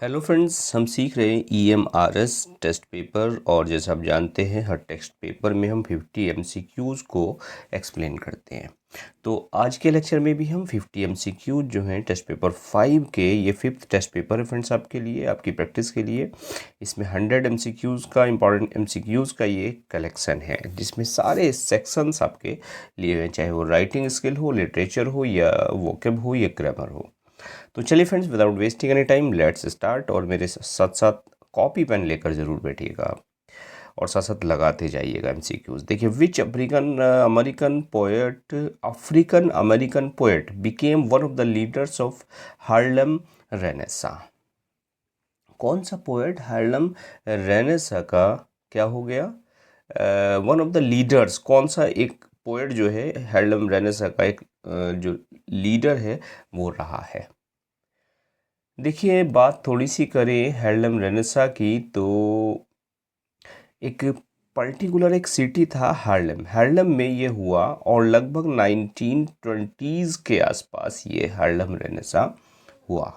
Hello friends, हम सीख रहे हैं EMRS टेस्ट पेपर। और जैसे आप जानते हैं, हर टेक्स्ट पेपर में हम 50 MCQs को एक्सप्लेन करते हैं। तो आज के लेक्चर में भी हम 50 MCQs जो हैं टेस्ट पेपर 5 के, ये 5th टेस्ट पेपर है फ्रेंड्स आपके लिए, आपकी प्रैक्टिस के लिए। इसमें 100 MCQs का, इंपॉर्टेंट MCQs का ये कलेक्शन है जिसमें सारे सेक्शंस आपके लिए हैं, चाहे वो राइटिंग स्किल हो, लिटरेचर हो, या वोकेब हो, या ग्रामर हो। तो चलिए friends, without wasting any time let's start. और मेरे साथ साथ कॉपी पेन लेकर ज़रूर बैठिएगा आप, और साथ साथ लगाते जाइएगा MCQs। देखिए, which African American poet became one of the leaders of Harlem Renaissance. कौन सा पोएट हार्लम रेनेसा का क्या हो गया, वन ऑफ द लीडर्स? कौन सा एक पोएट जो है हार्लम रेनेसा का एक जो लीडर है वो रहा है? देखिए, बात थोड़ी सी करें हार्लम रेनेसा की, तो एक पर्टिकुलर एक सिटी था हार्लम। हार्लम में ये हुआ और लगभग 1920s के आसपास ये हार्लम रेनेसा हुआ।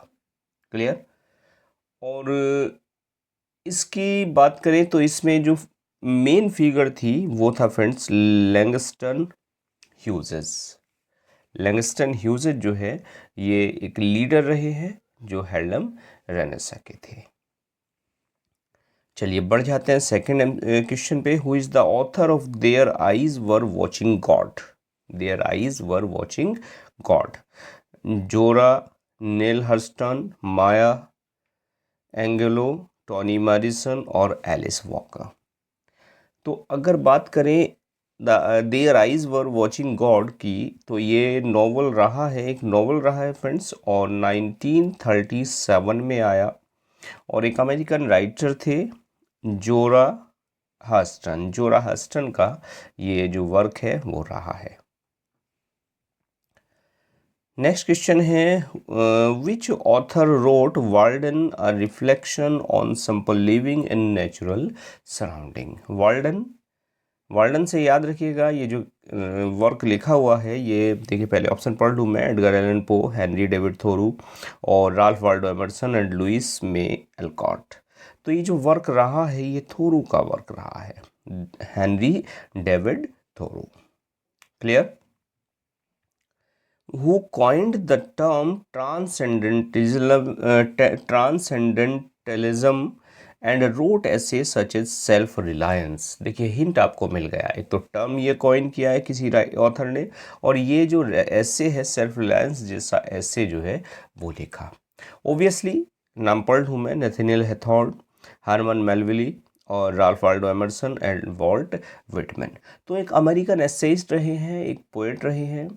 क्लियर? और इसकी बात करें तो इसमें जो मेन फिगर थी वो था friends Langston Hughes. Langston Hughes जो है ये एक लीडर रहे हैं जो हार्लम रेनेसा के थे। चलिए बढ़ जाते हैं सेकंड क्वेश्चन पे। Who is the author of their eyes were watching God? Their eyes were watching God. जोरा नेल हर्स्टन, माया एंगेलो, टॉनी मॉरिसन और एलिस वॉकर। तो अगर बात करें their eyes were watching God की, तो ये नॉवल रहा है, एक नॉवल रहा है फ्रेंड्स, और 1937 में आया। और एक अमेरिकन राइटर थे जोरा हस्टन। जोरा हस्टन का ये जो वर्क है वो रहा है। नेक्स्ट क्वेश्चन है, विच author road Walden a reflection on simple living in natural surrounding? Walden, Walden से याद रखिएगा, ये जो वर्क लिखा हुआ है ये देखिए, पहले ऑप्शन पढ़ लूँ मैं। Edgar Allan Poe, Henry David Thoreau और Ralph Waldo Emerson and Louisa May Alcott. तो ये जो वर्क रहा है ये थोरू का वर्क रहा है, Henry David Thoreau. Clear? Who coined the term transcendentalism and wrote essays such as self reliance? देखिए, हिंट आपको मिल गया। एक तो टर्म ये कॉइन किया है किसी ऑथर ने, और ये जो एसे है सेल्फ रिलायंस जैसा एसे जो है वो लिखा। ओबियसली नाम पढ़ लूँ मैं, नेथनियल हेथॉर्न, हार्मन मेलविली और Ralph Waldo Emerson and Walt Whitman. तो एक अमेरिकन एसेइस्ट रहे हैं, एक पोएट रहे हैं।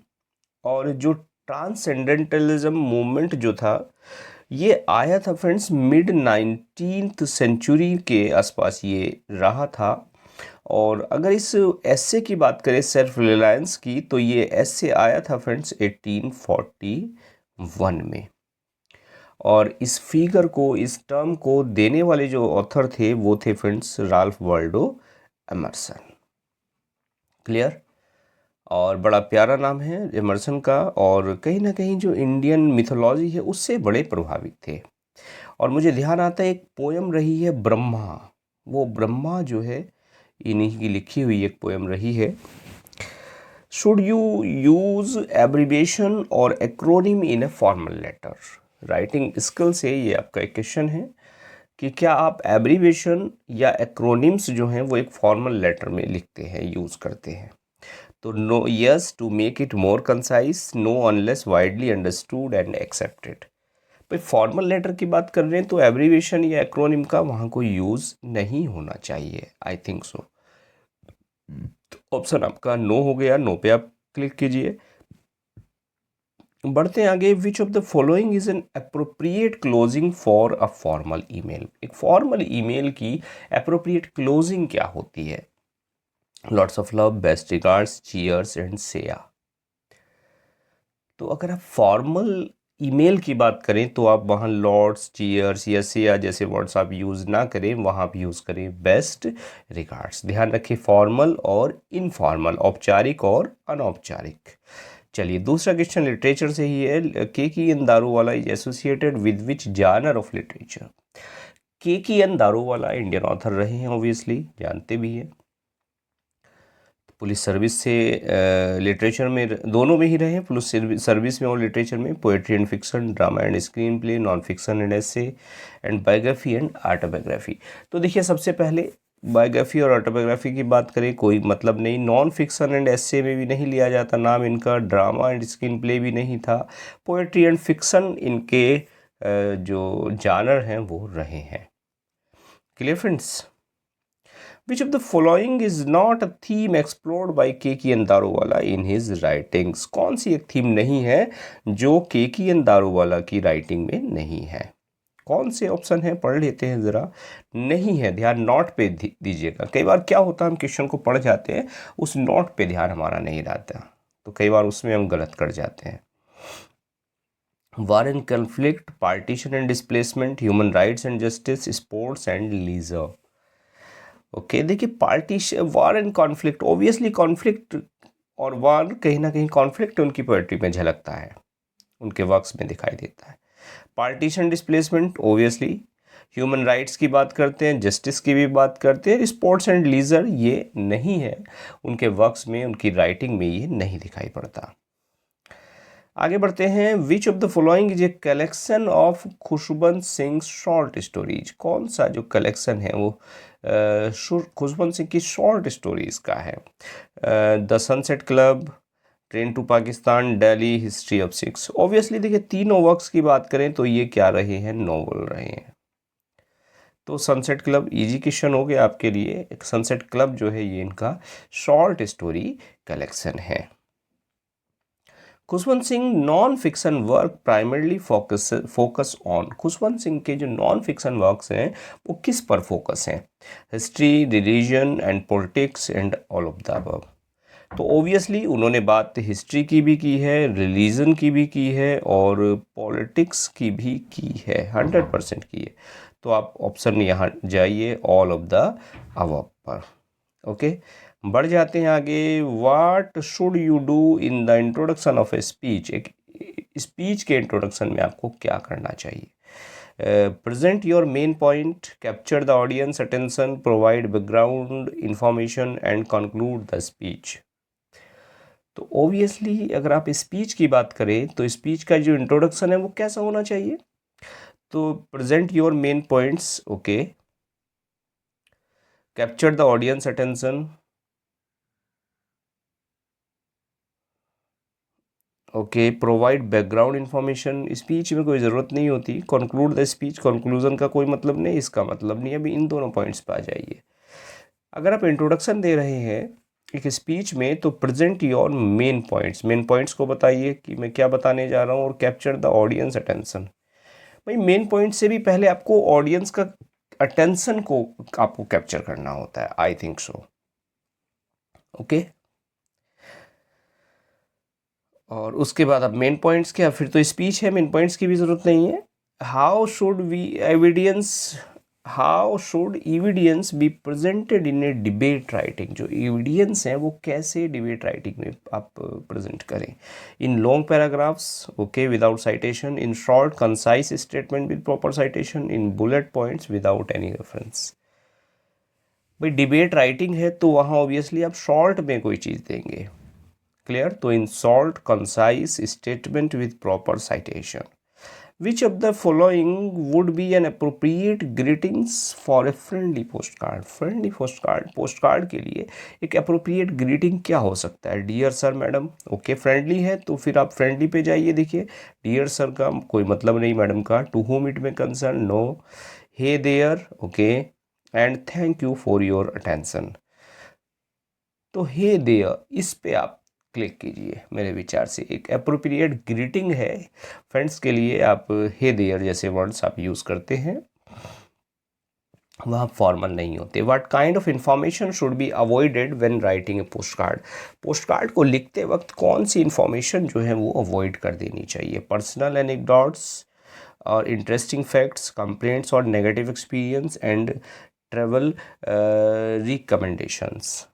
और जो ट्रांसेंडेंटलिज्म मूवमेंट जो था ये आया था फ्रेंड्स मिड 19th सेंचुरी के आसपास ये रहा था। और अगर इस एसे की बात करें सेल्फ रिलायंस की, तो ये एसे आया था फ्रेंड्स 1841 में। और इस फिगर को, इस टर्म को देने वाले जो ऑथर थे वो थे friends Ralph Waldo Emerson. Clear? और बड़ा प्यारा नाम है एमर्सन का, और कहीं ना कहीं जो इंडियन मिथोलॉजी है उससे बड़े प्रभावित थे। और मुझे ध्यान आता है एक पोयम रही है ब्रह्मा, वो ब्रह्मा जो है इन्हीं की लिखी हुई एक पोयम रही है। शुड यू यूज एब्रीविएशन और acronym in a formal letter? Writing skill से ये आपका एक क्वेश्चन है कि क्या आप एब्रीविएशन या एक्रोनिम्स जो हैं वो एक फॉर्मल लेटर में लिखते हैं, यूज़ करते हैं? तो no, yes to make it more concise, no unless widely understood and accepted. भाई फॉर्मल लेटर की बात कर रहे हैं तो एब्रीविएशन या एक्रोनिम का वहाँ कोई यूज़ नहीं होना चाहिए, आई थिंक सो। तो ऑप्शन आपका नो हो गया, नो पे आप क्लिक कीजिए। बढ़ते हैं आगे। Which of the following is an appropriate closing for a formal email? एक फॉर्मल ईमेल की अप्रोप्रिएट क्लोजिंग क्या होती है? Lots of love, best regards, cheers and see ya. तो अगर आप फॉर्मल ईमेल की बात करें तो आप वहाँ लॉर्ड्स, चीयर्स या सेया जैसे वर्ड्स आप यूज़ ना करें, वहाँ आप यूज़ करें बेस्ट रिगार्ड्स। ध्यान रखें, फॉर्मल और इनफॉर्मल, औपचारिक और अनौपचारिक। चलिए दूसरा क्वेश्चन लिटरेचर से ही है। Keki N Daruwalla is associated with which genre of literature. Keki N Daruwalla Indian author रहे हैं, ऑब्वियसली जानते भी हैं। पुलिस सर्विस से लिटरेचर में दोनों में ही रहे हैं, पुलिस सर्विस में और लिटरेचर में। Poetry and fiction, drama and screen play, non fiction and essay, and biography and autobiography. तो देखिए सबसे पहले बायोग्राफी और ऑटोबायोग्राफी की बात करें, कोई मतलब नहीं। नॉन फिक्शन एंड एसे में भी नहीं लिया जाता नाम इनका। ड्रामा एंड स्क्रीन प्ले भी नहीं था। पोएट्री एंड फिक्शन इनके जो जानर हैं वो रहे हैं। Clear friends? Which of the following is not a theme explored by Keki N Daruwalla in his writings? कौन सी एक थीम नहीं है जो के.की.एन दारूवाला की राइटिंग में नहीं है? कौन से ऑप्शन है, पढ़ लेते हैं ज़रा। नहीं है, ध्यान नोट पे दीजिएगा। कई बार क्या होता है, हम क्वेश्चन को पढ़ जाते हैं, उस नोट पे ध्यान हमारा नहीं रहता, तो कई बार उसमें हम गलत कर जाते हैं। War and conflict, partition and displacement, human rights and justice, sports and leisure. Okay देखिए, partition, war and conflict, obviously conflict और वार कहीं ना कहीं कॉन्फ्लिक्ट उनकी पोएट्री में झलकता है, उनके वर्क्स में दिखाई देता है। Partition displacement obviously, human rights की बात करते हैं, जस्टिस की भी बात करते हैं। स्पोर्ट्स एंड लीजर ये नहीं है, उनके वर्क्स में, उनकी राइटिंग में ये नहीं दिखाई पड़ता। आगे बढ़ते हैं। विच of the following is a collection of Khushwant Singh short stories. कौन सा जो कलेक्शन है वो खुशवंत सिंह की शॉर्ट स्टोरीज का है? The sunset club, train to Pakistan, Delhi, history of Sikhs. Obviously देखिए तीनों वर्क्स की बात करें तो ये क्या रहे हैं, नॉवल रहे हैं। तो सनसेट क्लब इजी क्वेश्चन हो गया आपके लिए। सनसेट क्लब जो है ये इनका शॉर्ट स्टोरी कलेक्शन है। Khushwant Singh non fiction work primarily focus on. Khushwant Singh के जो नॉन फिक्शन वर्क्स हैं वो किस पर फोकस हैं? History, religion and politics and all of the above. तो ओबियसली उन्होंने बात हिस्ट्री की भी की है, रिलीजन की भी की है और पॉलिटिक्स की भी की है, 100% की है। तो आप ऑप्शन यहाँ जाइए ऑल ऑफ द अबव पर। ओके बढ़ जाते हैं आगे। What should you do in the introduction of a speech. एक स्पीच के इंट्रोडक्शन में आपको क्या करना चाहिए? Present your main point, capture the audience attention, provide background information and conclude the speech. तो ऑब्वियसली अगर आप स्पीच की बात करें तो स्पीच का जो इंट्रोडक्शन है वो कैसा होना चाहिए? तो present your main points, okay, capture the audience attention, okay, provide background information. Speech में कोई ज़रूरत नहीं होती। कंक्लूड द स्पीच, कंक्लूजन का कोई मतलब नहीं, इसका मतलब नहीं। अभी इन दोनों पॉइंट्स पे आ जाइए। अगर आप इंट्रोडक्शन दे रहे हैं एक स्पीच में तो present your main points, main points को बताइए कि मैं क्या बताने जा रहा हूँ, और कैप्चर द ऑडियंस अटेंशन। भाई मेन पॉइंट से भी पहले आपको ऑडियंस का अटेंशन को आपको कैप्चर करना होता है, आई थिंक सो। ओके और उसके बाद अब मेन पॉइंट्स क्या, फिर तो स्पीच है, मेन पॉइंट्स की भी ज़रूरत नहीं है। How should evidence be presented in A debate writing. जो एविडेंस है वो कैसे डिबेट राइटिंग में आप प्रेजेंट करें? In long paragraphs, okay, without citation, in short concise statement with proper citation, in bullet points without any reference. भाई debate writing है तो वहाँ ऑब्वियसली आप शॉर्ट में कोई चीज़ देंगे। क्लियर? तो इन short concise statement with proper citation. Which of the following would be an appropriate greetings for a friendly post card. Friendly post card के लिए एक अप्रोप्रिएट ग्रीटिंग क्या हो सकता है? Dear sir, madam, okay friendly है तो फिर आप फ्रेंडली पे जाइए। देखिए डियर सर का कोई मतलब नहीं, मैडम का to whom it may concern, no. Hey there, okay, and thank you for your attention. तो हे देयर इस पे आप क्लिक कीजिए। मेरे विचार से एक अप्रोप्रिएट ग्रीटिंग है फ्रेंड्स के लिए, आप हे देयर जैसे वर्ड्स आप यूज़ करते हैं, वह फॉर्मल नहीं होते। What kind of information should be avoided when writing a post card. Post card को लिखते वक्त कौन सी इंफॉर्मेशन जो है वो अवॉइड कर देनी चाहिए? पर्सनल एनेक्डोट्स और इंटरेस्टिंग फैक्ट्स, कंप्लेंट्स और negative experience and travel recommendations.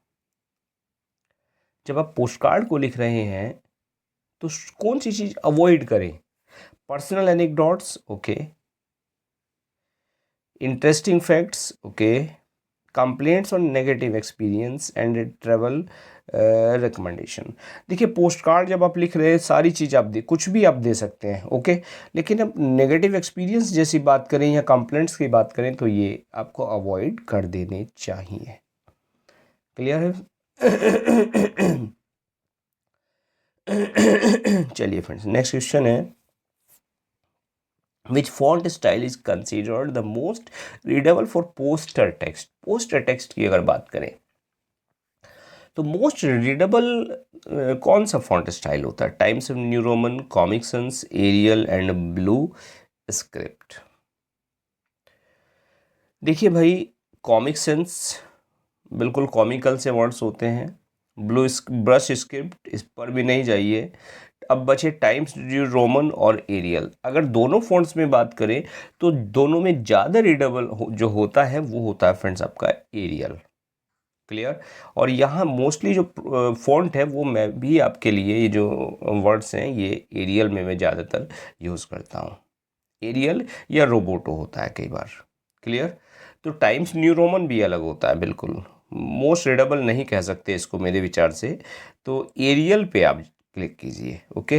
जब आप पोस्ट कार्ड को लिख रहे हैं तो कौन सी चीज़ अवॉइड करें? Personal anecdotes, okay, interesting facts, okay, complaints on negative experience and travel recommendation. देखिए पोस्ट कार्ड जब आप लिख रहे हैं सारी चीज़ आप दे, कुछ भी आप दे सकते हैं, ओके, लेकिन अब नेगेटिव एक्सपीरियंस जैसी बात करें या कंप्लेंट्स की बात करें तो ये आपको अवॉइड कर देने चाहिए। क्लियर है? चलिए फ्रेंड्स, नेक्स्ट क्वेश्चन है, which font style is considered the most readable for poster text? poster text की अगर बात करें तो मोस्ट रीडेबल कौन सा फॉन्ट स्टाइल होता है? Times New Roman, Comic Sans, Arial and blue script. देखिए भाई, कॉमिक सेंस बिल्कुल कॉमिकल से वर्ड्स होते हैं, ब्लू ब्रश स्क्रिप्ट इस पर भी नहीं जाइए। अब बचे टाइम्स न्यू रोमन और एरियल। अगर दोनों फॉन्ट्स में बात करें तो दोनों में ज़्यादा रीडेबल जो होता है वो होता है फ्रेंड्स आपका एरियल। क्लियर? और यहाँ मोस्टली जो फॉन्ट है वो मैं भी आपके लिए ये जो वर्ड्स हैं ये एरियल में मैं ज़्यादातर यूज़ करता हूँ। एरियल या रोबोटो होता है कई बार। क्लियर? तो टाइम्स न्यू रोमन भी अलग होता है बिल्कुल, मोस्ट रीडेबल नहीं कह सकते इसको मेरे विचार से। तो एरियल पे आप क्लिक कीजिए, ओके,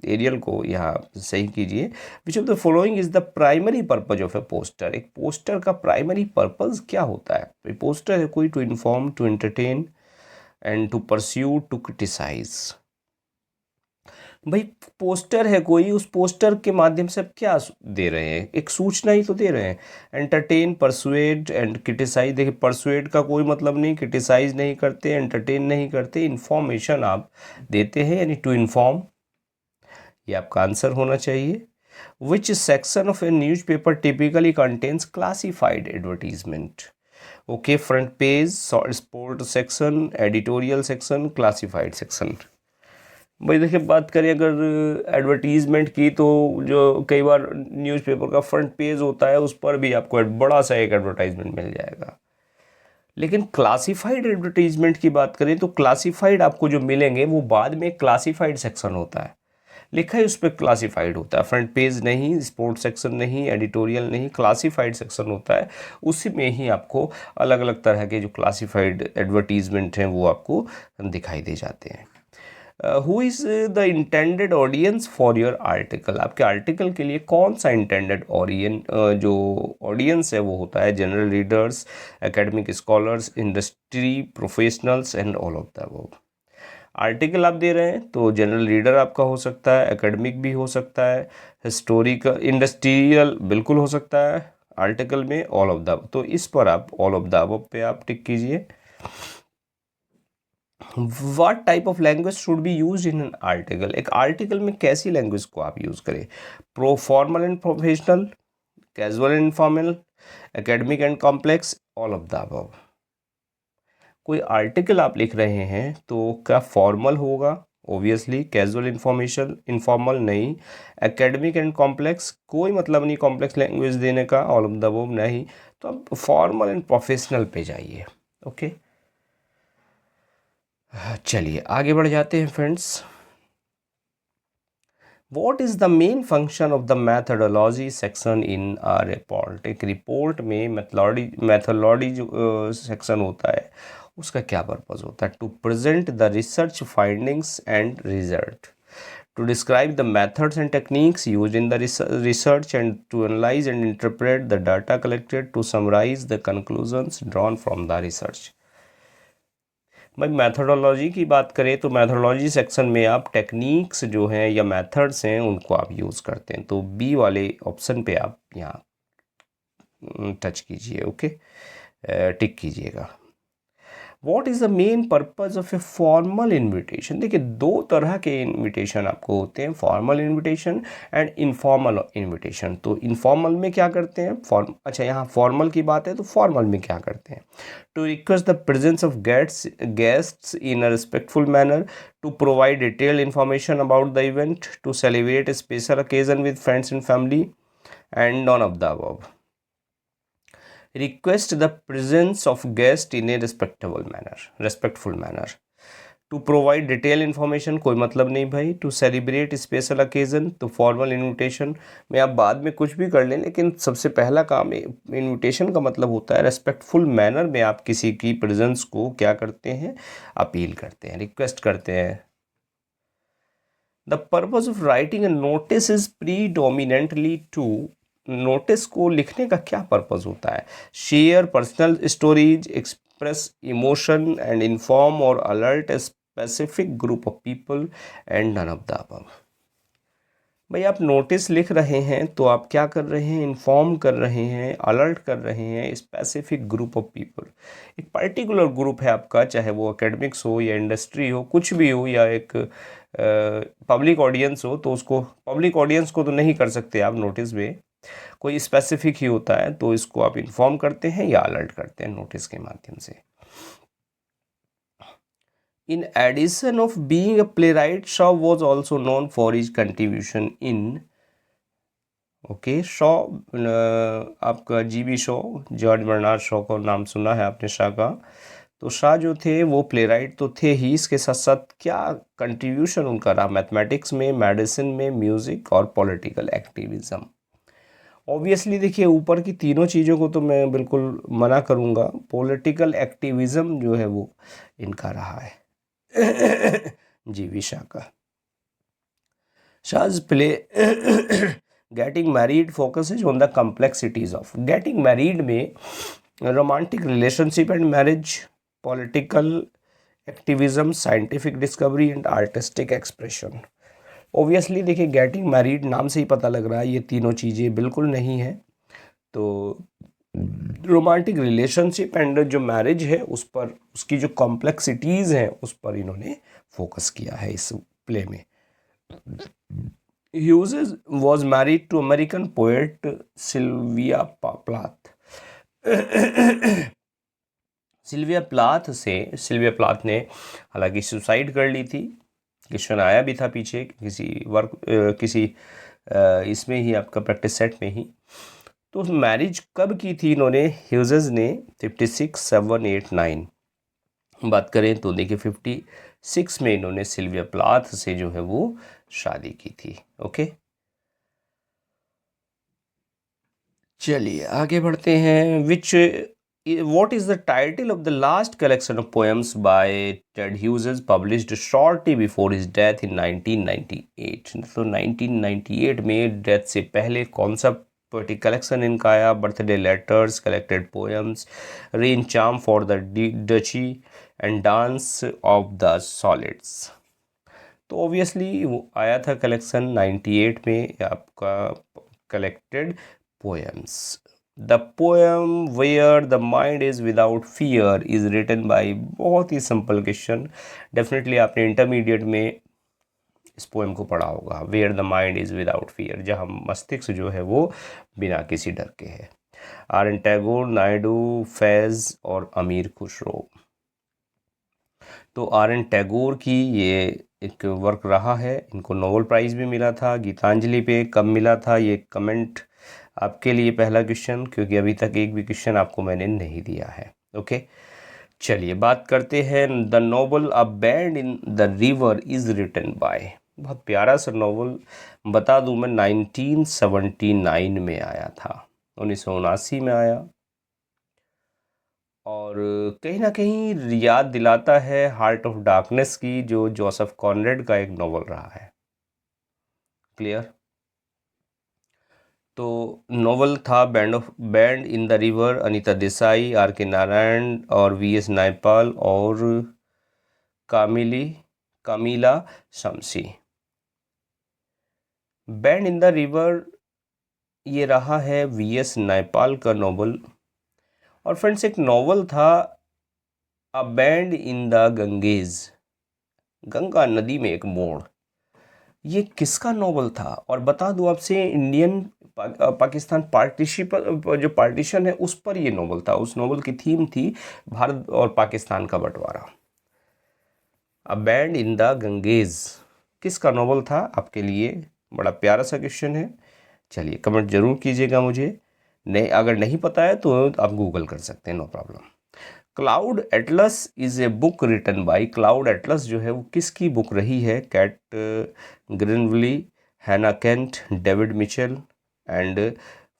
एरियल को यहाँ सही कीजिए। Which of the following is the primary purpose of a poster? एक पोस्टर का प्राइमरी पर्पज क्या होता है? पोस्टर है कोई, to inform, to entertain and to pursue, to criticise. भाई पोस्टर है कोई, उस पोस्टर के माध्यम से आप क्या दे रहे हैं? एक सूचना ही तो दे रहे हैं। Entertain, persuade and criticise. देखिए परसुएड का कोई मतलब नहीं, क्रिटिसाइज नहीं करते, एंटरटेन नहीं करते, इन्फॉर्मेशन आप देते हैं, यानी टू इन्फॉर्म, ये आपका आंसर होना चाहिए। Which section of A news paper typically contains classified advertisement? Okay, front page, sport section, editorial section, classified section. भाई देखिए बात करें अगर एडवर्टीजमेंट की तो जो कई बार न्यूज़पेपर का फ्रंट पेज होता है उस पर भी आपको बड़ा सा एक एडवर्टाइजमेंट मिल जाएगा। लेकिन क्लासिफाइड एडवर्टीजमेंट की बात करें तो क्लासिफाइड आपको जो मिलेंगे वो बाद में क्लासिफाइड सेक्शन होता है, लिखा है उस पर क्लासिफाइड होता है, फ्रंट पेज नहीं, स्पोर्ट सेक्शन नहीं, एडिटोरियल नहीं, क्लासिफाइड सेक्शन होता है। उसी में ही आपको अलग अलग तरह के जो क्लासिफाइड एडवर्टीजमेंट हैं वो आपको दिखाई दे जाते हैं। Who is the intended audience for your article? आपके आर्टिकल के लिए कौन सा इंटेंडेड जो ऑडियंस है वो होता है? General readers, academic scholars, industry professionals and all of the above. Article आप दे रहे हैं तो जनरल रीडर आपका हो सकता है, एकेडमिक भी हो सकता है, हिस्टोरिकल, इंडस्ट्रियल बिल्कुल हो सकता है आर्टिकल में, ऑल ऑफ द। तो इस पर आप ऑल ऑफ द अबव पे आप टिक कीजिए। What type of language should be used in an article? एक आर्टिकल में कैसी लैंग्वेज को आप यूज़ करें? Pro formal and professional, casual and informal, academic and complex, all of the above. कोई आर्टिकल आप लिख रहे हैं तो क्या फॉर्मल होगा? ओबियसली। कैजुअल, इन्फॉर्मेशन, इनफॉर्मल नहीं। एकेडमिक एंड कॉम्प्लेक्स, कोई मतलब नहीं कॉम्प्लेक्स लैंग्वेज देने का, ऑल ऑफ द अबव नहीं। तो आप फॉर्मल एंड प्रोफेशनल पे जाइए, ओके। चलिए आगे बढ़ जाते हैं friends. What is the main function of the methodology section in a report? एक रिपोर्ट में मैथोलॉजी जो सेक्शन होता है उसका क्या पर्पज़ होता है? To present the research findings and result, to describe the methods and techniques used in the research, and to analyze and interpret the data collected, to summarize the conclusions drawn from the research। भाई methodology की बात करें तो methodology section में आप techniques जो हैं या मेथड्स हैं उनको आप यूज़ करते हैं, तो बी वाले ऑप्शन पे आप यहाँ टच कीजिए, ओके, टिक कीजिएगा। What is the main purpose of a formal invitation? देखिए दो तरह के इन्विटेशन आपको होते हैं, formal invitation and informal invitation. तो इनफॉर्मल में क्या करते हैं? अच्छा यहाँ फॉर्मल की बात है तो फॉर्मल में क्या करते हैं? To request the presence of guests in a respectful manner, to provide detailed information about the event, to celebrate a special occasion with friends and family, and none of the above. request the presence of guest in a respectful manner, to provide detail information, कोई मतलब नहीं भाई। To celebrate special occasion, तो formal invitation में आप बाद में कुछ भी कर लें, लेकिन सबसे पहला काम इन्विटेशन का मतलब होता है रेस्पेक्टफुल मैनर में आप किसी की प्रेजेंस को क्या करते हैं, अपील करते हैं, रिक्वेस्ट करते हैं। The purpose of writing a notice is predominantly to, notice को लिखने का क्या पर्पज होता है? Share personal stories, express emotion and inform और alert a specific group of people and none of the above. भाई आप नोटिस लिख रहे हैं तो आप क्या कर रहे हैं, इन्फॉर्म कर रहे हैं, अलर्ट कर रहे हैं स्पेसिफिक ग्रुप ऑफ पीपल। एक पर्टिकुलर ग्रुप है आपका, चाहे वो एकेडमिक्स हो या इंडस्ट्री हो, कुछ भी हो, या एक पब्लिक ऑडियंस हो, तो उसको पब्लिक ऑडियंस को तो नहीं कर सकते आप नोटिस में, कोई स्पेसिफिक ही होता है, तो इसको आप इन्फॉर्म करते हैं या अलर्ट करते हैं नोटिस के माध्यम से। In addition of being a playwright, Shaw was also known for his contribution in Shaw, आपका GB Shaw, George Bernard Shaw का नाम सुना है आपने शाह का। तो शाह जो थे वो प्लेराइट तो थे ही, इसके साथ साथ क्या कंट्रीब्यूशन उनका रहा मैथमेटिक्स में, मेडिसिन में, म्यूज़िक और पॉलिटिकल एक्टिविज़म। ऑब्वियसली देखिए ऊपर की तीनों चीज़ों को तो मैं बिल्कुल मना करूँगा, पॉलिटिकल एक्टिविज़म जो है वो इनका रहा है जीवी शाह का। Shaw's play getting married focuses on the complexities of, getting married में romantic relationship and marriage, political activism, scientific discovery and artistic expression. Obviously देखिए गेटिंग मैरिड नाम से ही पता लग रहा है ये तीनों चीज़ें बिल्कुल नहीं है, तो रोमांटिक रिलेशनशिप एंड जो मैरिज है उस पर, उसकी जो कॉम्प्लेक्सिटीज़ हैं उस पर इन्होंने फोकस किया है इस प्ले में। Hughes was married to American poet Sylvia Plath. Sylvia Plath ने हालांकि सुसाइड कर ली थी, क्वेश्चन आया भी था पीछे किसी इसमें ही आपका प्रैक्टिस सेट में ही। तो मैरिज कब की थी इन्होंने, ह्यूजेस ने 56, 7, 8, 9 बात करें तो देखिए 56 में इन्होंने सिल्विया प्लाथ से जो है वो शादी की थी। ओके चलिए आगे बढ़ते हैं। What is the title of the last collection of poems by Ted Hughes published shortly before his death in 1998? तो 1998 में डेथ से पहले कौन सा कलेक्शन इनका आया? Birthday letters, collected poems, rain charm for the duchy and dance of the solids. तो obviously वो आया था कलेक्शन 98 में आपका collected poems. The poem where the mind is without fear is written by, बहुत ही सिंपल क्वेश्चन, डेफिनेटली आपने intermediate में इस पोएम को पढ़ा होगा। Where the mind is without fear, जहाँ मस्तिष्क जो है वो बिना किसी डर के है। आर एन टैगोर, नायडू, फैज़ और अमीर खुसरो। तो आर एन टैगोर की ये एक वर्क रहा है, इनको नोबेल प्राइज़ भी मिला था। गीतांजलि पे कब मिला था, ये कमेंट आपके लिए पहला क्वेश्चन, क्योंकि अभी तक एक भी क्वेश्चन आपको मैंने नहीं दिया है। ओके चलिए बात करते हैं। The novel a bend in the river is written by, बहुत प्यारा सा नोवेल, बता दूं मैं 1979 में आया था, 1979 में आया, और कहीं ना कहीं याद दिलाता है हार्ट ऑफ डार्कनेस की, जो जोसेफ कॉनरेड का एक नोवेल रहा है। क्लियर? तो नोवेल था bend in the river, Anita Desai, R K Narayan और वी एस नायपाल और Kamila Shamsie. Bend in the river ये रहा है वी एस नायपाल का नोवेल। और फ्रेंड्स एक नोवेल था अ bend in the Ganges, Ganga नदी में एक मोड़, ये किसका नोवेल था? और बता दूं आपसे, इंडियन पाकिस्तान जो पार्टीशन है उस पर ये नोवेल था। उस नोवेल की थीम थी भारत और पाकिस्तान का बंटवारा। अ बैंड इन द गंगेज किसका नोवेल था? आपके लिए बड़ा प्यारा सा क्वेश्चन है। चलिए कमेंट जरूर कीजिएगा मुझे, नहीं अगर नहीं पता है तो आप गूगल कर सकते हैं, no problem. Cloud atlas is a book written by, cloud atlas जो है वो किसकी बुक रही है? Kate Greenwell, Hannah Kent, David Mitchell and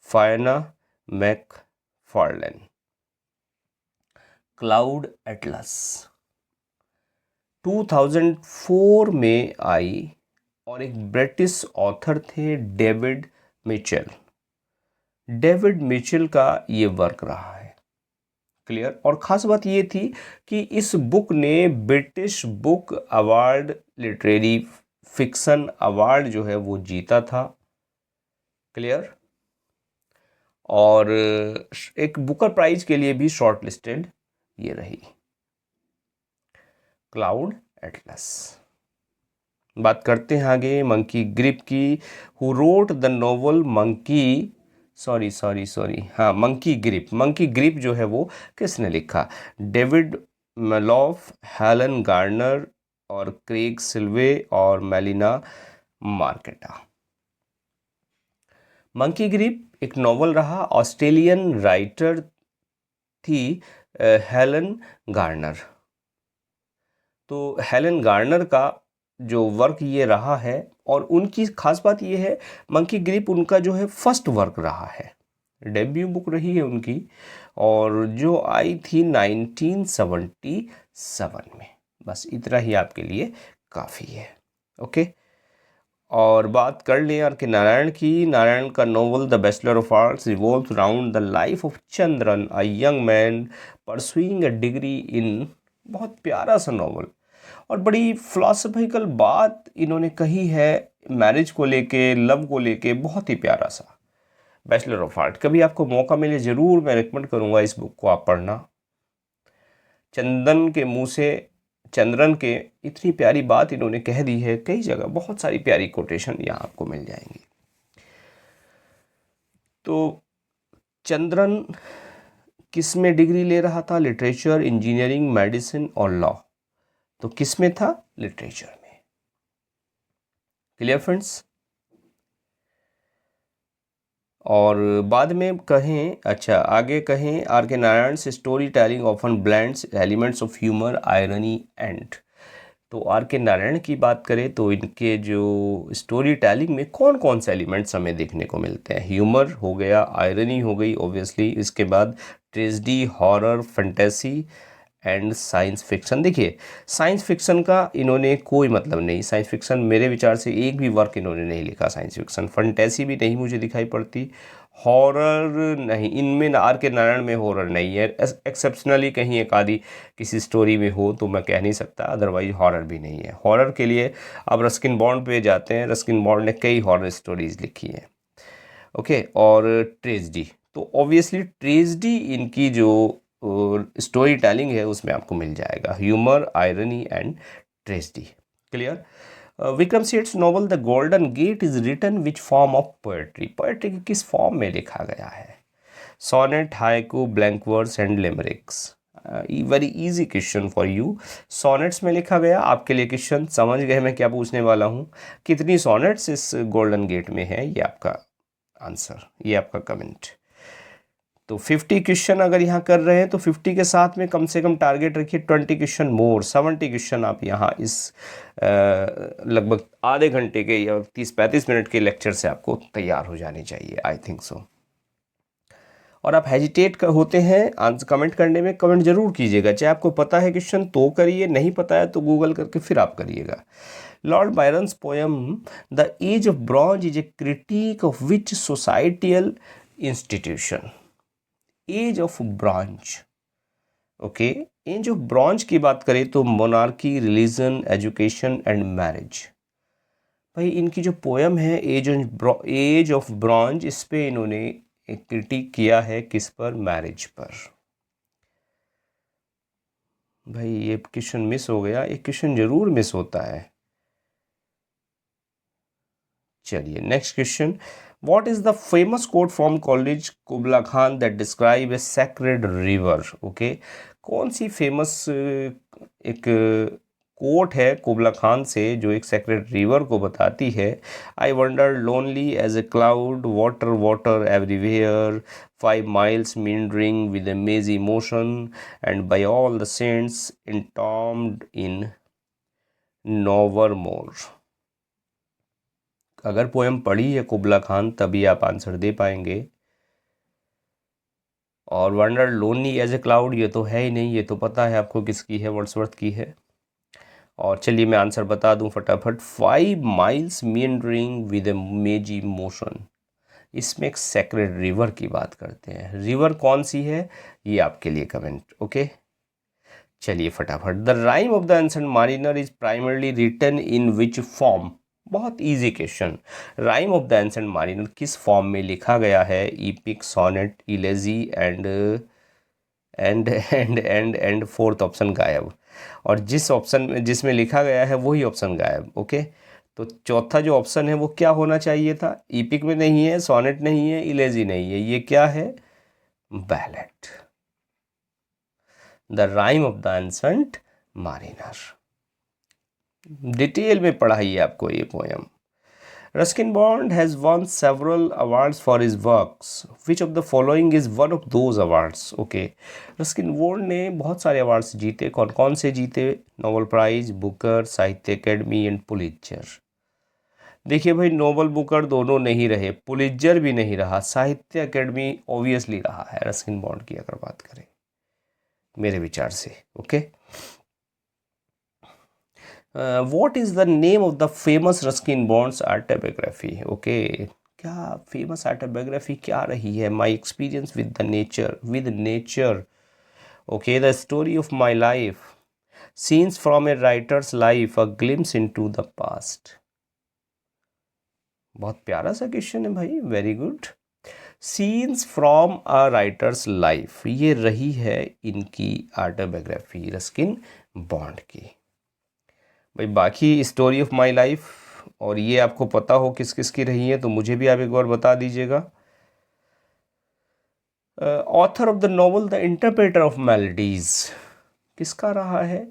Fiona McFarlane. Cloud Atlas 2004 में आई और एक ब्रिटिश ऑथर थे डेविड मिचेल। डेविड मिचेल का ये वर्क रहा है। क्लियर? और ख़ास बात ये थी कि इस बुक ने British book award, literary fiction award जो है वो जीता था। क्लियर? और एक बुकर प्राइज के लिए भी शॉर्ट लिस्टेड ये रही। Cloud Atlas. बात करते हैं आगे मंकी ग्रिप की। Who wrote the novel monkey, हाँ, मंकी ग्रिप। मंकी ग्रिप जो है वो किसने लिखा? डेविड मेलॉफ, हेलन गार्नर और क्रेग सिल्वे और मेलिना मार्केटा। मंकी ग्रिप एक नोवेल रहा, ऑस्ट्रेलियन राइटर थी हेलन गार्नर। तो हेलन गार्नर का जो वर्क ये रहा है, और उनकी खास बात ये है मंकी ग्रिप उनका जो है फर्स्ट वर्क रहा है, डेब्यू बुक रही है उनकी, और जो आई थी 1977 में। बस इतना ही आपके लिए काफ़ी है। ओके, और बात कर लें आर के नारायण की। नारायण का novel the bachelor of arts revolves around the life of Chandran, a young man pursuing a degree in. बहुत प्यारा सा नोवेल, और बड़ी फिलोसफिकल बात इन्होंने कही है मैरिज को लेके, लव को लेके, बहुत ही प्यारा सा बैचलर ऑफ आर्ट। कभी आपको मौका मिले ज़रूर मैं रिकमेंड करूँगा इस बुक को आप पढ़ना। चंदन के मुंह से चंद्रन के इतनी प्यारी बात इन्होंने कह दी है कई जगह, बहुत सारी प्यारी कोटेशन यहाँ आपको मिल जाएंगी। तो चंद्रन किस में डिग्री ले रहा था? लिटरेचर, इंजीनियरिंग, मेडिसिन और लॉ। तो किस में था? लिटरेचर में। Clear friends? और बाद में कहें, अच्छा आगे कहें, आर के नारायण से story telling often blends elements of humour, irony and. तो आर के नारायण की बात करें तो इनके जो स्टोरी टेलिंग में कौन कौन से एलिमेंट्स हमें देखने को मिलते हैं? ह्यूमर हो गया, आयरनी हो गई ऑब्वियसली, इसके बाद tragedy, horror, fantasy and science fiction. देखिए साइंस फिक्शन का इन्होंने कोई मतलब नहीं, साइंस फिक्शन मेरे विचार से एक भी वर्क इन्होंने नहीं लिखा साइंस फिक्शन। फैंटेसी भी नहीं मुझे दिखाई पड़ती, हॉरर नहीं, इनमें आर के नारायण में हॉरर नहीं है। एक्सेप्शनली कहीं एक आधी किसी स्टोरी में हो तो मैं कह नहीं सकता, अदरवाइज हॉरर भी नहीं है। हॉरर के लिए अब रस्किन बॉन्ड पे जाते हैं, रस्किन बॉन्ड ने कई हॉरर स्टोरीज लिखी हैं। ओके, और ट्रेजेडी, तो ऑब्वियसली ट्रेजेडी इनकी जो स्टोरी टेलिंग है उसमें आपको मिल जाएगा, humour, irony and tragedy. Clear? Vikram Seth's novel the Golden Gate is written which form of poetry? Poetry किस फॉर्म में लिखा गया है? Sonnet, haiku, blank verse and limericks. Very easy question for you. Sonnets में लिखा गया। आपके लिए क्वेश्चन समझ गए मैं क्या पूछने वाला हूँ? कितनी सोनेट्स इस गोल्डन गेट में है? ये आपका आंसर, ये आपका कमेंट। तो 50 क्वेश्चन अगर यहाँ कर रहे हैं तो 50 के साथ में कम से कम टारगेट रखिए 20 क्वेश्चन मोर, 70 क्वेश्चन आप यहाँ इस लगभग आधे घंटे के या 30-35 मिनट के लेक्चर से आपको तैयार हो जाने चाहिए, आई थिंक सो। और आप हेजिटेट होते हैं आंसर कमेंट करने में, कमेंट जरूर कीजिएगा। चाहे आपको पता है क्वेश्चन तो करिए, नहीं पता है तो गूगल करके फिर आप करिएगा। Lord Byron's poem the age of bronze is a critique of which societal institution? Age of bronze, okay, age of bronze की बात करें तो monarchy, religion, education and marriage. भाई इनकी जो पोएम है एज ऑफ ब्रॉन्ज, इस पे इन्होंने क्रिटिक किया है, किस पर? मैरिज पर। भाई ये क्वेश्चन मिस हो गया, एक क्वेश्चन जरूर मिस होता है। चलिए next question, what is the famous quote from college कुबला Khan that describe A sacred river? Okay, कौन सी फेमस एक कोट है कुबला खान से जो एक सेक्रेट रिवर को बताती है, I wonder lonely as a cloud, water water everywhere, 5 miles meandering with a mazy motion, and by all the saints entombed in Nevermore। अगर पोएम पढ़ी है कुबला खान तभी आप आंसर दे पाएंगे। और wonder lonely as a cloud ये तो है ही नहीं, ये तो पता है आपको किसकी है, वर्ड्सवर्थ की है। और चलिए मैं आंसर बता दूं फटाफट, 5 miles meandering with a mazy motion। इसमें एक सेक्रेड रिवर की बात करते हैं, रिवर कौन सी है ये आपके लिए कमेंट, ओके। चलिए फटाफट, the Rime of the Ancient Mariner is primarily written in which form. बहुत easy question, Rime of the Ancient Mariner किस फॉर्म में लिखा गया है, epic, sonnet, elegy and fourth option गायब। और जिस ऑप्शन में जिसमें लिखा गया है वही ऑप्शन गायब, ओके। तो चौथा जो ऑप्शन है वो क्या होना चाहिए था, इपिक में नहीं है, सोनेट नहीं है, इलेजी नहीं है, ये क्या है, ballad, the Rime of the Ancient Mariner. Detail में पढ़ाइए आपको ये poem. Ruskin Bond has won several awards for his works. Which of the following is one of those awards? Okay. Ruskin Bond ने बहुत सारे अवार्ड्स जीते, कौन कौन से जीते, नोबेल प्राइज, बुकर, साहित्य अकेडमी एंड पुलित्जर। देखिए भाई, नोबेल बुकर दोनों नहीं रहे, पुलित्जर भी नहीं रहा, साहित्य अकेडमी ऑब्वियसली रहा है रस्किन बॉन्ड की अगर बात करें मेरे विचार से, okay. What is the name of the famous Ruskin Bond's autobiography? Okay, क्या फेमस autobiography क्या रही है, My experience with the nature, okay, the story of my life, scenes from a writer's life, a glimpse into the past। बहुत प्यारा सा question है भाई, very good. Scenes from a writers life, ये रही है इनकी ऑटोबायोग्राफी रस्किन बॉन्ड की। भाई बाकी स्टोरी ऑफ माय लाइफ और ये आपको पता हो किस किस की रही है तो मुझे भी आप एक बार बता दीजिएगा। Author of the novel the interpreter of melodies किसका रहा है,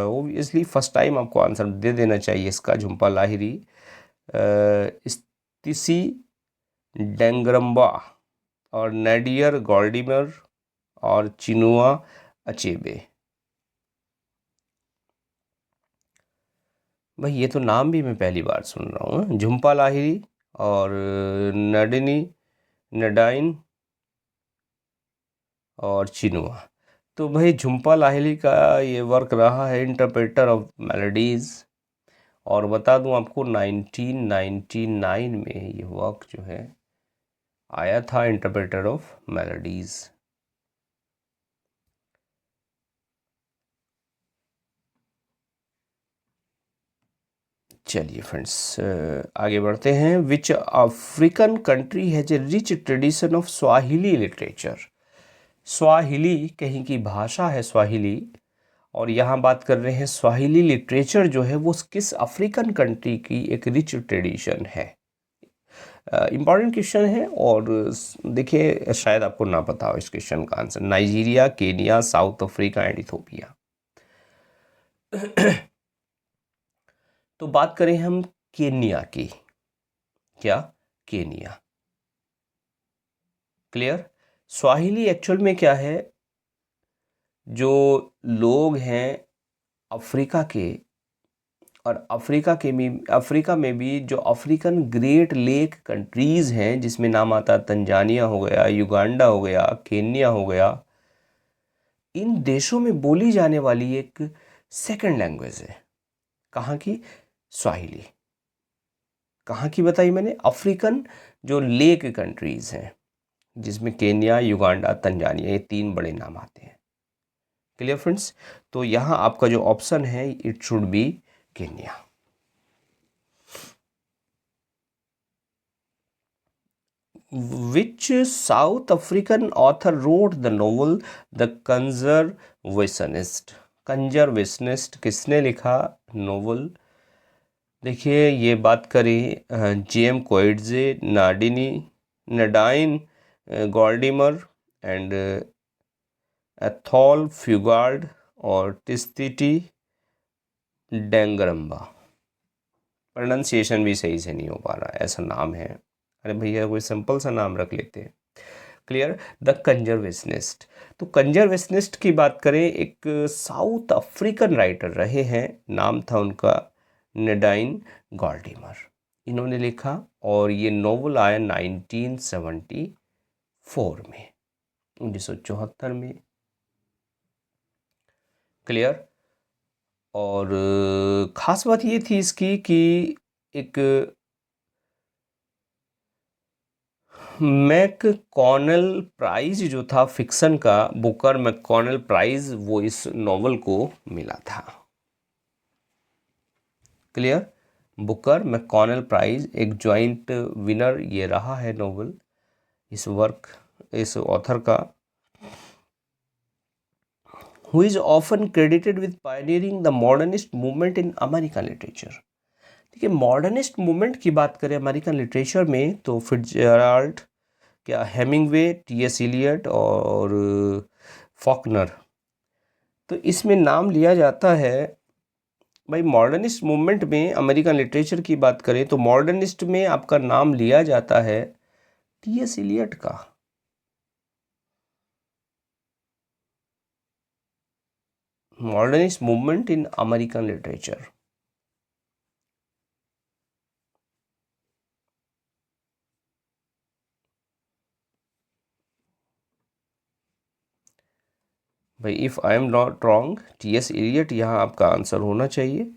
ओबियसली फर्स्ट टाइम आपको आंसर दे देना चाहिए इसका, झुम्पा लाहिरी, स्तिसी डेंगरम्बा और नेडियर गॉल्डिमर और चिनुआ अचेबे। भाई ये तो नाम भी मैं पहली बार सुन रहा हूँ, झुम्पा लाहिरी और नडिनी नडाइन और चिनुआ। तो भाई झुम्पा लाहिरी का ये वर्क रहा है इंटरप्रेटर ऑफ मेलोडीज़, और बता दूं आपको 1999 में ये वर्क जो है आया था, इंटरप्रेटर ऑफ मेलोडीज़। चलिए फ्रेंड्स आगे बढ़ते हैं। Which African country has a rich tradition of Swahili literature. Swahili कहीं की भाषा है स्वाहिली, और यहाँ बात कर रहे हैं स्वाहिली लिटरेचर जो है वो किस अफ्रीकन कंट्री की एक रिच ट्रेडिशन है। इम्पॉर्टेंट क्वेश्चन है और देखिए शायद आपको ना पता हो इस क्वेश्चन का answer, Nigeria, Kenya, south Africa and Ethiopia. तो बात करें हम केनिया की, क्या, केनिया, क्लियर। स्वाहिली एक्चुअल में क्या है, जो लोग हैं अफ्रीका के, और अफ्रीका में भी जो अफ्रीकन ग्रेट लेक कंट्रीज़ हैं जिसमें नाम आता तंजानिया हो गया, युगांडा हो गया, केन्या हो गया, इन देशों में बोली जाने वाली एक सेकंड लैंग्वेज है, कहाँ की, स्वाहिली। कहाँ की बताई मैंने, अफ्रीकन जो लेक कंट्रीज़ हैं जिसमें केन्या, युगांडा, तंजानिया, ये 3 बड़े नाम आते हैं, क्लियर फ्रेंड्स। तो यहाँ आपका जो ऑप्शन है it should be Kenya. Which South African author wrote the novel The Conservationist? Conservationist किसने लिखा नोवेल, देखिए ये बात करें जेम कोएट्जे, नाडिनी नडाइन गॉल्डिमर एंड एथॉल फ्यूगार्ड और टिस्टिटी डेंगरम्बा, प्रोनाउंसिएशन भी सही से नहीं हो पा रहा, ऐसा नाम है। अरे भैया कोई सिंपल सा नाम रख लेते हैं। क्लियर। द कंजर्वेशनिस्ट, तो कंजर्वेशनिस्ट की बात करें, एक साउथ अफ्रीकन राइटर रहे हैं, नाम था उनका नेडाइन गॉर्डिमर, इन्होंने लिखा और ये नोवेल आया 1974 में, 1974 में। क्लियर। और ख़ास बात ये थी इसकी कि एक मैककॉनल प्राइज़ जो था फिक्सन का, बुकर मैककॉनल प्राइज़, वो इस नॉवल को मिला था। क्लियर। बुकर मैककॉनल प्राइज़ एक जॉइंट विनर ये रहा है नॉवल, इस वर्क, इस ऑथर का। Who is often credited with pioneering the modernist movement in American literature. देखिए, मॉडर्निस्ट मूवमेंट की बात करें अमेरिकन लिटरेचर में तो फिट्जजेराल्ड, क्या हेमिंगवे, टी.एस. इलियट और फॉकनर, तो इसमें नाम लिया जाता है। भाई मॉडर्निस्ट मूवमेंट में अमेरिकन लिटरेचर की बात करें तो मॉडर्निस्ट में आपका नाम लिया जाता है टी.एस. इलियट का। Modernist movement in American literature. भाई if I am not wrong, TS. Eliot यहाँ आपका आंसर होना चाहिए।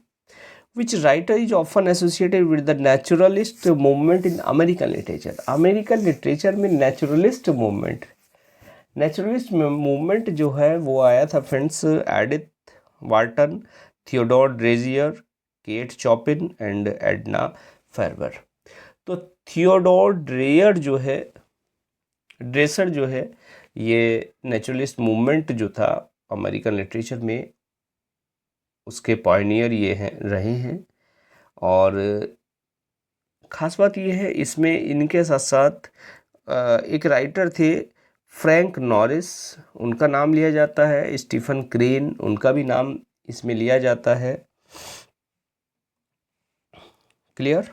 Which writer is often associated with the naturalist movement in American literature? American literature में नेचुरलिस्ट मूवमेंट जो है वो आया था friends, Edith Wharton, Theodore Dreiser, Kate Chopin and Edna Ferber. तो थियोडोर ड्रेसर जो है ये नेचुरलिस्ट मूवमेंट जो था अमेरिकन लिटरेचर में, उसके पायनियर ये हैं रहे हैं। और ख़ास बात ये है इसमें इनके साथ साथ एक राइटर थे फ्रैंक नॉरिस, उनका नाम लिया जाता है, स्टीफन क्रेन, उनका भी नाम इसमें लिया जाता है। क्लियर।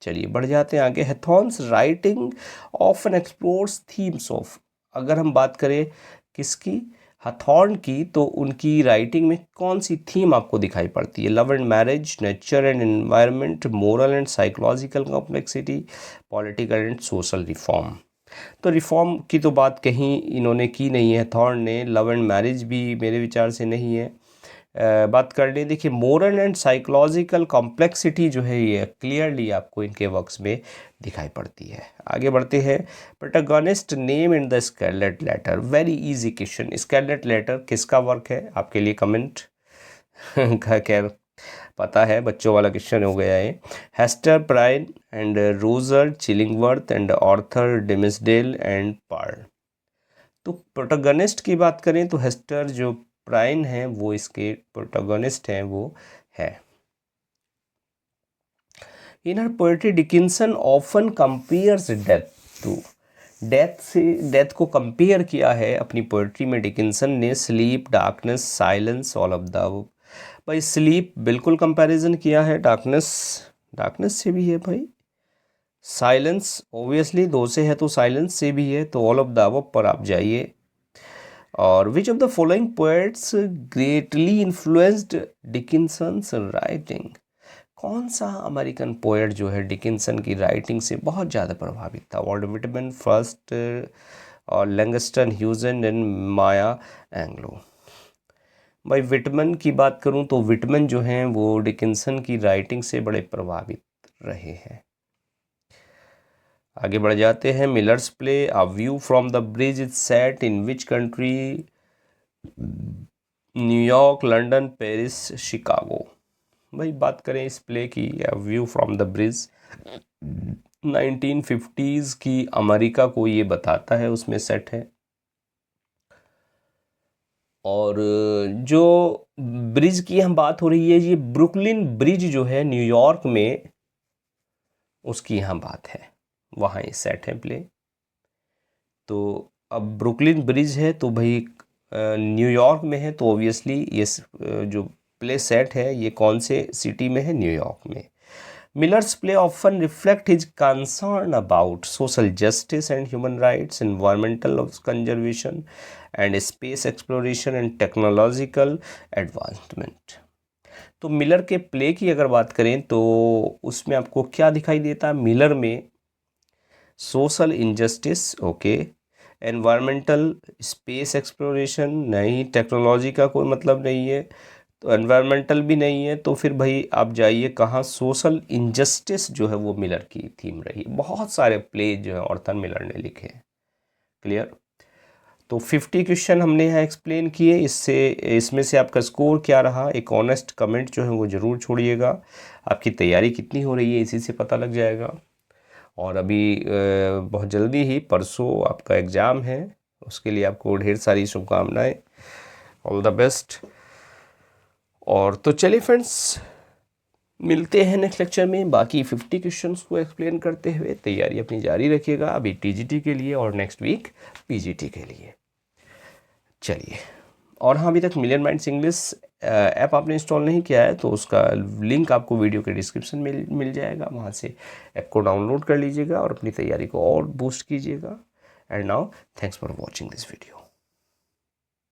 चलिए बढ़ जाते हैं आगे। Hawthorne's writing often explores themes of, अगर हम बात करें किसकी, हथॉर्न की, तो उनकी राइटिंग में कौन सी थीम आपको दिखाई पड़ती है? Love and marriage, nature and environment, moral and psychological complexity, political and social reform. तो रिफॉर्म की तो बात कहीं इन्होंने की नहीं है हथॉर्न ने, लव एंड मैरिज भी मेरे विचार से नहीं है। बात कर लें, देखिए मोरल एंड साइकोलॉजिकल कॉम्प्लेक्सिटी जो है ये क्लियरली आपको इनके वर्क्स में दिखाई पड़ती है। आगे बढ़ते हैं। Protagonist name in the scarlet letter, very easy question. Scarlet letter किसका वर्क है? आपके लिए कमेंट खैर पता है, बच्चों वाला क्वेश्चन हो गया है। Hester Prynne and Roger Chillingworth and Arthur Dimmesdale and Pearl. तो प्रोटैगनिस्ट की बात करें तो हेस्टर जो प्राइन है वो इसके प्रोटैगनिस्ट हैं, वो है। In her poetry Dickinson often compares death को कंपेयर किया है अपनी पोएट्री में डिकिंसन ने, sleep, darkness, silence, all of the. भाई स्लीप बिल्कुल कंपैरिजन किया है डार्कनेस से भी है भाई, साइलेंस ऑब्वियसली दो से है तो साइलेंस से भी है, तो ऑल ऑफ द अबव पर आप जाइए। और which of the following poets greatly influenced Dickinson's writing, कौन सा अमेरिकन पोएट जो है डिकिंसन की राइटिंग से बहुत ज़्यादा प्रभावित था? वॉल्ट विटमैन फर्स्ट और लैंगस्टन ह्यूजेन एंड माया एंग्लो। भाई विटमैन की बात करूं तो विटमैन जो हैं वो डिकिंसन की राइटिंग से बड़े प्रभावित रहे हैं। आगे बढ़ जाते हैं। Millers play a view from the bridge is set in which country? New York, London, Paris, Chicago. भाई बात करें इस प्ले की, view from the bridge 1950s की अमेरिका को ये बताता है, उसमें सेट है। और जो ब्रिज की हम बात हो रही है, ये ब्रुकलिन ब्रिज जो है न्यूयॉर्क में, उसकी यहाँ बात है, वहाँ ये सेट है प्ले। तो अब ब्रुकलिन ब्रिज है तो भाई न्यूयॉर्क में है, तो ऑब्वियसली ये जो प्ले सेट है ये कौन से सिटी में है? न्यूयॉर्क में। Miller's play often reflect his concern about social justice and human rights, environmental conservation, and space exploration and technological advancement. तो मिलर के प्ले की अगर बात करें तो उसमें आपको क्या दिखाई देता है? मिलर में social injustice, okay, environmental, space exploration नहीं, टेक्नोलॉजी का कोई मतलब नहीं है, तो एनवायरमेंटल भी नहीं है, तो फिर भाई आप जाइए कहाँ? सोशल इनजस्टिस जो है वो मिलर की थीम रही। बहुत सारे प्ले जो है ऑर्थर मिलर ने लिखे हैं। क्लियर? तो 50 क्वेश्चन हमने यहाँ एक्सप्लेन किए। इसमें से आपका स्कोर क्या रहा? एक ऑनेस्ट कमेंट जो है वो ज़रूर छोड़िएगा। आपकी तैयारी कितनी हो रही है इसी से पता लग जाएगा। और अभी बहुत जल्दी ही परसों आपका एग्ज़ाम है, उसके लिए आपको ढेर सारी शुभकामनाएं। All the best. और तो चलिए फ्रेंड्स, मिलते हैं नेक्स्ट लेक्चर में बाकी 50 क्वेश्चंस को एक्सप्लेन करते हुए। तैयारी अपनी जारी रखिएगा, अभी टीजीटी के लिए और नेक्स्ट वीक पीजीटी के लिए। चलिए, और हाँ, अभी तक मिलियन माइंड्स इंग्लिश ऐप आपने इंस्टॉल नहीं किया है तो उसका लिंक आपको वीडियो के डिस्क्रिप्शन में मिल जाएगा, वहाँ से ऐप को डाउनलोड कर लीजिएगा और अपनी तैयारी को और बूस्ट कीजिएगा। And now thanks for watching this video.